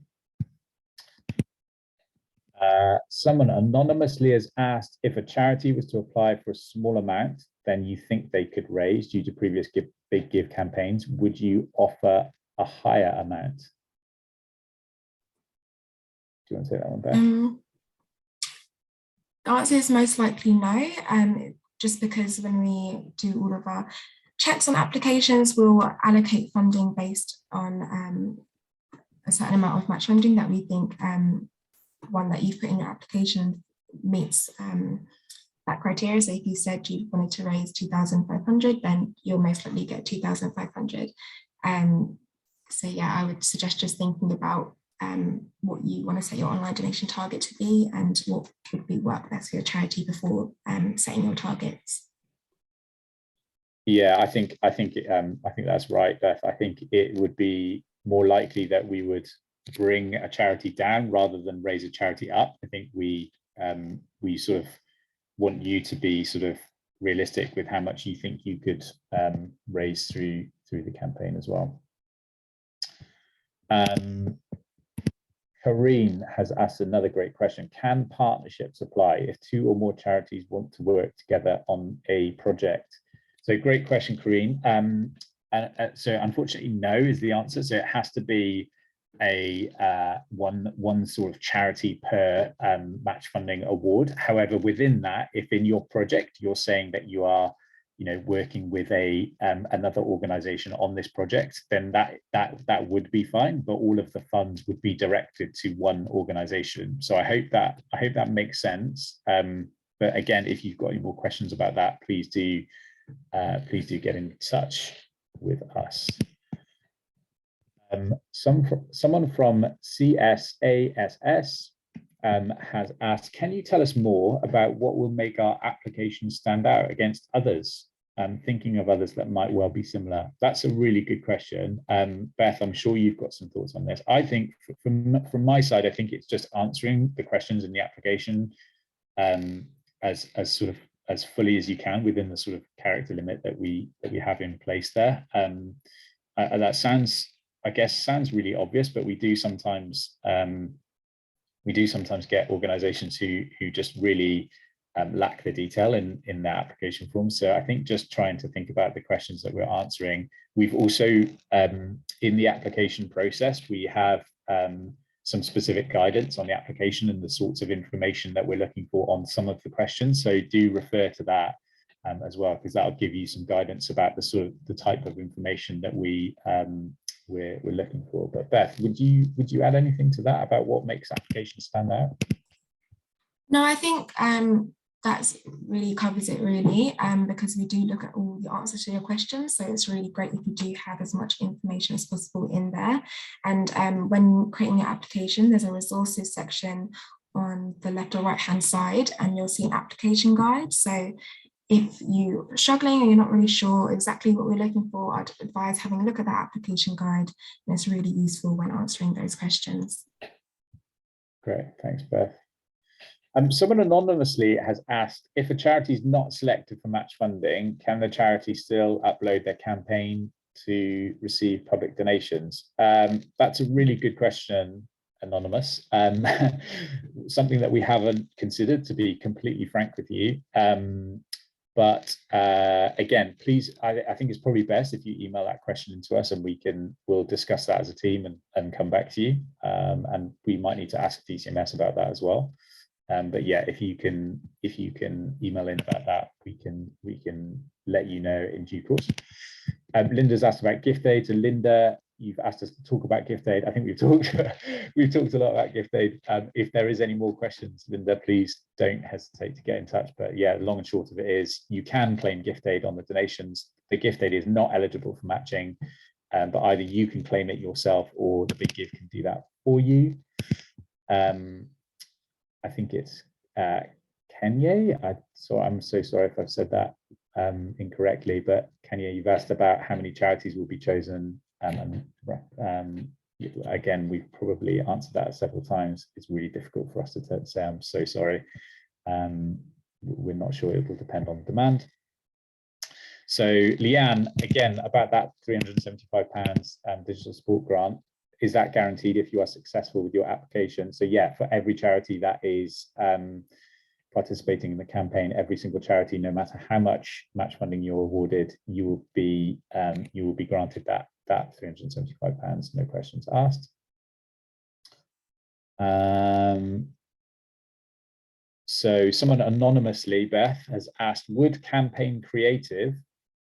Someone anonymously has asked, if a charity was to apply for a small amount than you think they could raise due to previous Big Give campaigns, would you offer a higher amount? you want to take that one, Beth? The answer is most likely no, just because when we do all of our checks on applications, we'll allocate funding based on a certain amount of match funding that we think one that you've put in your application meets that criteria. So if you said you wanted to raise 2,500, then you'll most likely get 2,500. So yeah, I would suggest just thinking about what you want to set your online donation target to be and what would be work best for your charity before setting your targets. Yeah, I think that's right, Beth. I think it would be more likely that we would bring a charity down rather than raise a charity up. I think we sort of want you to be sort of realistic with how much you think you could raise through the campaign as well. Karine has asked another great question. Can partnerships apply if 2 or more charities want to work together on a project? So great question, Karine. So unfortunately, no is the answer. So it has to be a one sort of charity per match funding award. However, within that, if in your project you're saying that you are, working with another organization on this project, then that would be fine. But all of the funds would be directed to one organization. So I hope that makes sense. But again, if you've got any more questions about that, please do get in touch with us. Someone from CSASS has asked, can you tell us more about what will make our application stand out against others? Thinking of others that might well be similar. That's a really good question. Beth, I'm sure you've got some thoughts on this. I think from my side, I think it's just answering the questions in the application as sort of as fully as you can within the sort of character limit that we have in place there. That sounds really obvious, but we do sometimes get organizations who just really lack the detail in their application form. So I think just trying to think about the questions that we're answering. We've also in the application process, we have some specific guidance on the application and the sorts of information that we're looking for on some of the questions. So do refer to that as well, because that'll give you some guidance about the type of information that we're looking for. But Beth, would you add anything to that about what makes applications stand out? No, I think that's really covers it really, because we do look at all the answers to your questions. So it's really great if you do have as much information as possible in there. And when creating your application, there's a resources section on the left or right hand side, and you'll see an application guide. So if you're struggling and you're not really sure exactly what we're looking for, I'd advise having a look at that application guide. And it's really useful when answering those questions. Great, thanks, Beth. Someone anonymously has asked, if a charity is not selected for match funding, can the charity still upload their campaign to receive public donations? That's a really good question, Anonymous. Something that we haven't considered, to be completely frank with you. But again, please, I think it's probably best if you email that question into us, and we'll discuss that as a team and come back to you. And we might need to ask DCMS about that as well. But yeah, if you can email in about that, we can let you know in due course. Linda's asked about gift aid. So Linda, you've asked us to talk about gift aid. I think we've talked a lot about gift aid. If there is any more questions, Linda, please don't hesitate to get in touch. But yeah, the long and short of it is you can claim gift aid on the donations. The gift aid is not eligible for matching, but either you can claim it yourself or the Big Give can do that for you. I think it's Kenya. I'm so sorry if I've said that incorrectly, but Kenya, you've asked about how many charities will be chosen. Again, we've probably answered that several times. It's really difficult for us to say. I'm so sorry. We're not sure. It will depend on demand. So Leanne, again, about that £375 digital support grant. Is that guaranteed if you are successful with your application? So yeah, for every charity that is participating in the campaign, every single charity, no matter how much match funding you're awarded, you will be granted that £375, no questions asked. So someone anonymously, Beth, has asked, would campaign creative,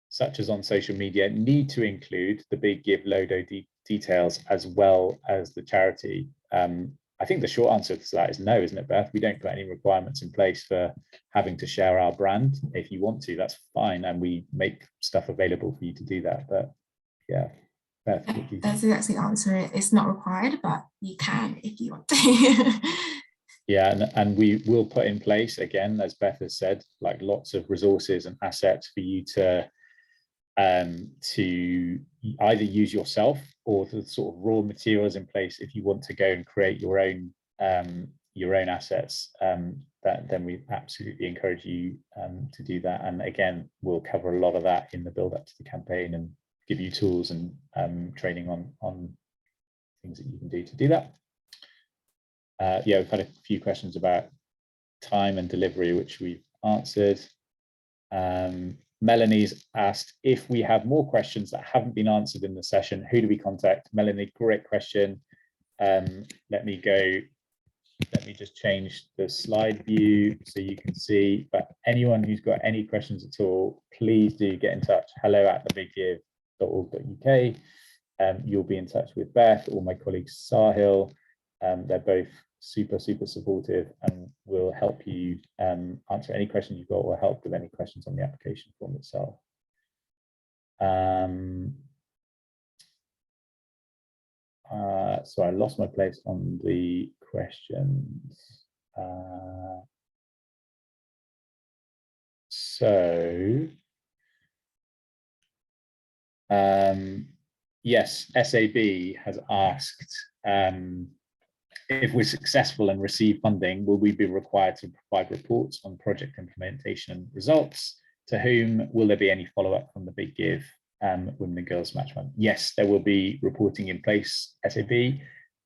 such as on social media, need to include the Big Give Lodo details as well as the charity? I think the short answer to that is no, isn't it, Beth? We don't put any requirements in place for having to share our brand. If you want to, that's fine, and we make stuff available for you to do that. But yeah, Beth, what do you That's think? exactly the answer. It's not required, but you can if you want to. Yeah, and we will put in place, again, as Beth has said, like lots of resources and assets for you to either use yourself or the sort of raw materials in place if you want to go and create your own assets. Then we absolutely encourage you to do that. And again, we'll cover a lot of that in the build up to the campaign and give you tools and training on things that you can do to do that. Yeah, we've had a few questions about time and delivery, which we've answered. Melanie's asked, if we have more questions that haven't been answered in the session, who do we contact? Melanie, great question. Let me just change the slide view so you can see, but anyone who's got any questions at all, please do get in touch. hello@thebiggive.org.uk. You'll be in touch with Beth or my colleague Sahil. They're both super supportive and will help you answer any questions you've got or help with any questions on the application form itself. So I lost my place on the questions. Yes, SAB has asked, if we're successful and receive funding, will we be required to provide reports on project implementation and results? To whom? Will there be any follow-up from the Big Give Women and Girls Match Fund? Yes, there will be reporting in place, SAB.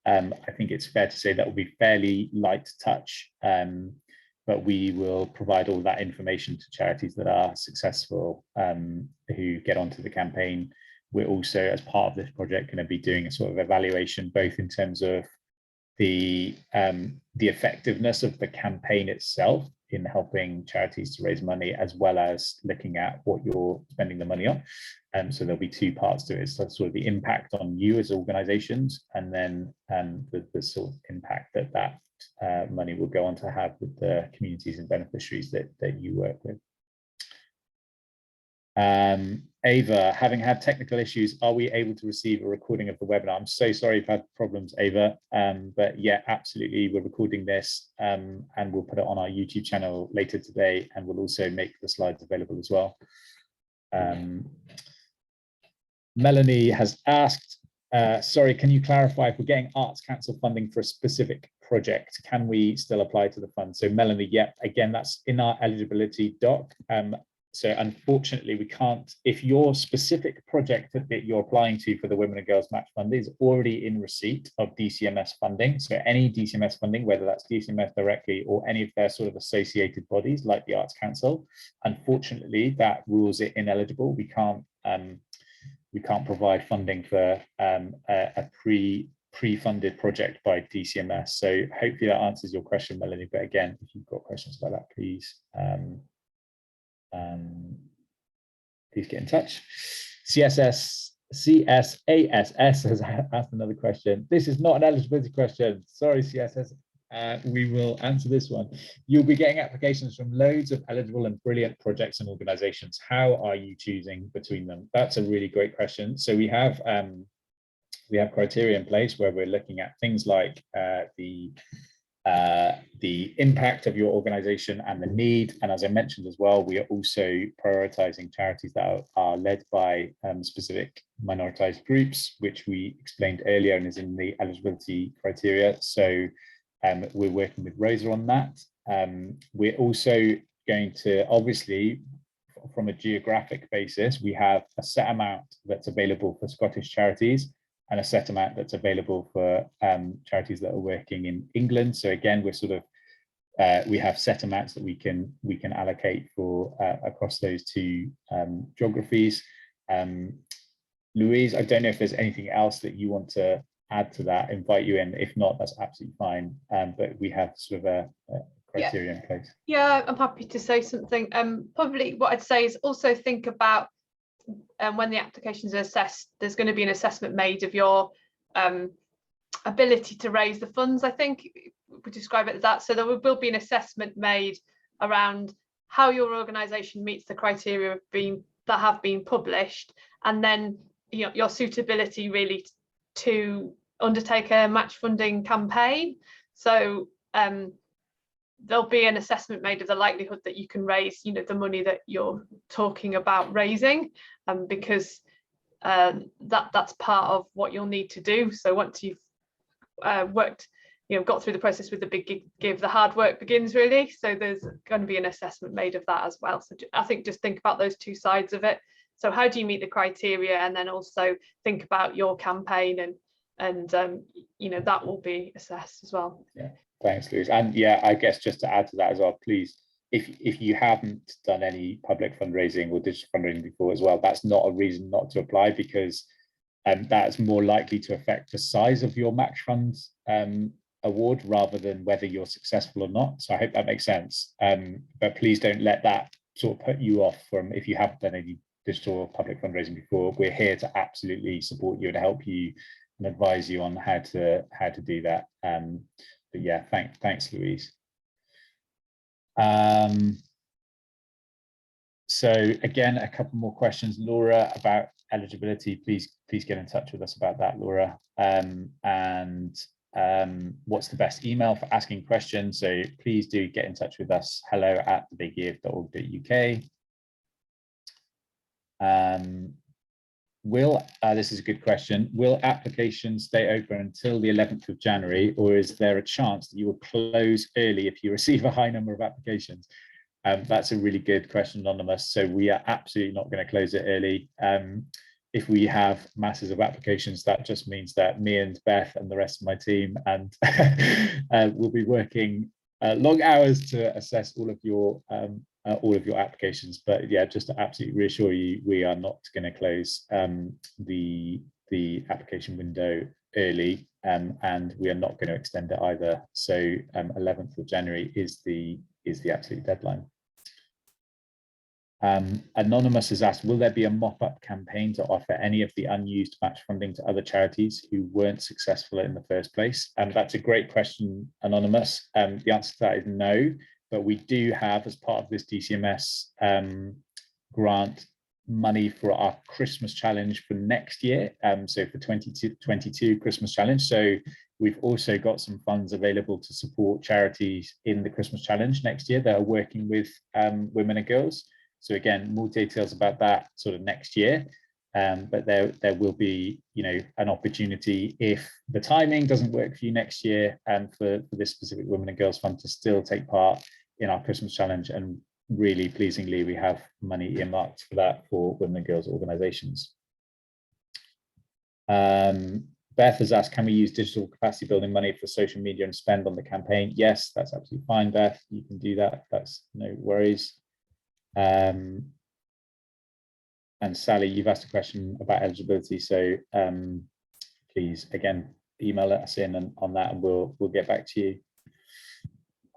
I think it's fair to say that will be fairly light touch, but we will provide all that information to charities that are successful, who get onto the campaign. We're also, as part of this project, going to be doing a sort of evaluation, both in terms of the effectiveness of the campaign itself in helping charities to raise money, as well as looking at what you're spending the money on. So there'll be two parts to it. So sort of the impact on you as organizations, and then the sort of impact that money will go on to have with the communities and beneficiaries that you work with. Ava, having had technical issues, are we able to receive a recording of the webinar? I'm so sorry you've had problems, Ava, but yeah, absolutely. We're recording this and we'll put it on our YouTube channel later today, and we'll also make the slides available as well. Melanie has asked, sorry, can you clarify, if we're getting Arts Council funding for a specific project, can we still apply to the fund? So Melanie, yeah, again, that's in our eligibility doc. So unfortunately, we can't, if your specific project that you're applying to for the Women and Girls Match Fund is already in receipt of DCMS funding, so any DCMS funding, whether that's DCMS directly or any of their sort of associated bodies like the Arts Council, unfortunately, that rules it ineligible. We can't provide funding for a pre-funded project by DCMS. So hopefully that answers your question, Melanie. But again, if you've got questions about that, please get in touch. CSASS has asked another question. This is not an eligibility question. Sorry, CSS. We will answer this one. You'll be getting applications from loads of eligible and brilliant projects and organizations. How are you choosing between them? That's a really great question. So we have criteria in place where we're looking at things like the impact of your organization and the need. And as I mentioned as well, we are also prioritizing charities that are led by specific minoritized groups, which we explained earlier and is in the eligibility criteria. So we're working with Rosa on that. We're also going to, obviously, from a geographic basis, we have a set amount that's available for Scottish charities and a set amount that's available for charities that are working in England. So again, we're sort of we have set amounts that we can allocate for across those two geographies. Louise, I don't know if there's anything else that you want to add to that, invite you in. If not, that's absolutely fine. But we have sort of a criteria in place. Yeah, I'm happy to say something. Probably what I'd say is also think about when the applications are assessed, there's going to be an assessment made of your ability to raise the funds. I think we describe it as that. So there will be an assessment made around how your organisation meets the criteria that have been published, and then your suitability really to undertake a match funding campaign. So there'll be an assessment made of the likelihood that you can raise the money that you're talking about raising, because that's part of what you'll need to do. So once you've worked, got through the process with the big give, the hard work begins really. So there's going to be an assessment made of that as well. So I think just think about those two sides of it. So how do you meet the criteria, and then also think about your campaign, and that will be assessed as well. Yeah, thanks, Louise. And yeah, I guess just to add to that as well, please, if you haven't done any public fundraising or digital fundraising before as well, that's not a reason not to apply, because that's more likely to affect the size of your match funds award rather than whether you're successful or not. So I hope that makes sense. But please don't let that sort of put you off from, if you haven't done any digital or public fundraising before. We're here to absolutely support you and help you and advise you on how to do that. But yeah, thanks, Louise. So again, a couple more questions, Laura, about eligibility. Please get in touch with us about that, Laura. What's the best email for asking questions? So please do get in touch with us, hello@thebiggive.org.uk. This is a good question. Will applications stay open until the 11th of January, or is there a chance that you will close early if you receive a high number of applications? That's a really good question, Anonymous. So we are absolutely not going to close it early. If we have masses of applications, that just means that me and Beth and the rest of my team and will be working long hours to assess all of your applications. But yeah, just to absolutely reassure you, we are not going to close the application window early, and we are not going to extend it either. So 11th of January is the absolute deadline. Anonymous has asked, will there be a mop-up campaign to offer any of the unused match funding to other charities who weren't successful in the first place? That's a great question, Anonymous. The answer to that is no, but we do have, as part of this DCMS grant, money for our Christmas challenge for next year. So for 2022 Christmas challenge. So we've also got some funds available to support charities in the Christmas challenge next year that are working with women and girls. So again, more details about that sort of next year. But there will be, an opportunity if the timing doesn't work for you next year, and for this specific Women and Girls Fund to still take part in our Christmas challenge. And really pleasingly, we have money earmarked for that for women and girls organizations. Beth has asked, can we use digital capacity building money for social media and spend on the campaign? Yes, that's absolutely fine, Beth. You can do that. That's no worries. And Sally, you've asked a question about eligibility. So please, again, email us in on that, and we'll get back to you.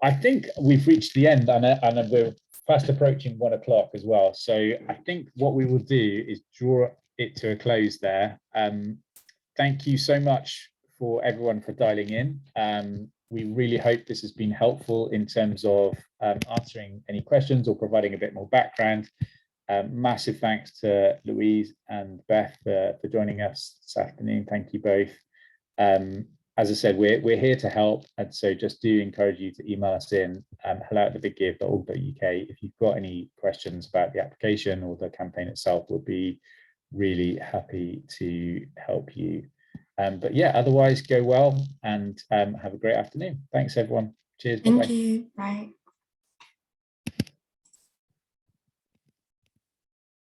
I think we've reached the end, and we're fast approaching 1 o'clock as well. So I think what we will do is draw it to a close there. Thank you so much for everyone for dialing in. We really hope this has been helpful in terms of answering any questions or providing a bit more background. Massive thanks to Louise and Beth for joining us this afternoon. Thank you both. As I said, we're here to help, and so just do encourage you to email us in hello@thebiggive.org.uk if you've got any questions about the application or the campaign itself. We'll be really happy to help you. But yeah, otherwise go well and have a great afternoon. Thanks everyone. Cheers. Thank you. Bye.